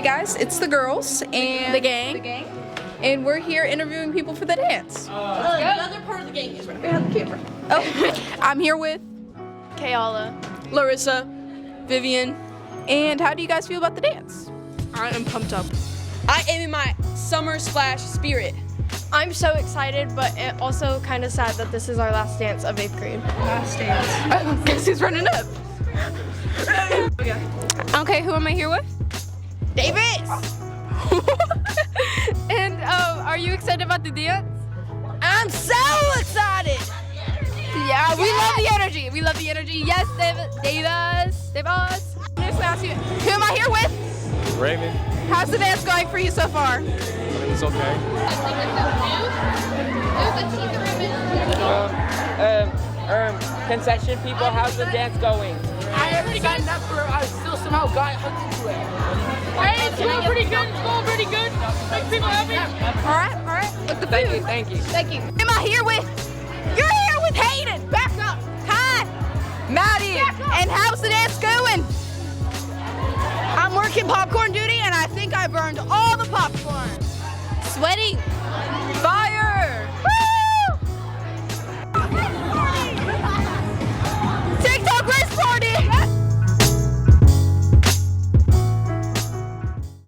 Hey guys, it's the girls and The gang. And we're here interviewing people for the dance. The other part of the game is right behind the camera. Oh, I'm here with, Kayala. Larissa, Vivian. and how do you guys feel about the dance? I am pumped up. I am in my summer splash spirit. I'm so excited, but also kind of sad that this is our last dance of 8th grade. Last dance. Oh, guess who's running up? Okay, who am I here with? Davis! And are you excited about the dance? I'm so excited! Yeah, we love the energy. We love the energy. Yes, Davis. I'm just gonna ask you, who am I here with? Raymond, How's the dance going for you so far? it's okay. Concession people, how's the dance going? I haven't signed up for I still somehow got hooked into it. Hey, it's going pretty good. It's going pretty good. Make people happy. All right. With the food. Thank you. Thank you. Who am I here with? You're here with Hayden. Back up. Hi. Maddie. And how's the dance going? I'm working popcorn duty, and I think I burned all the popcorn. Sweating.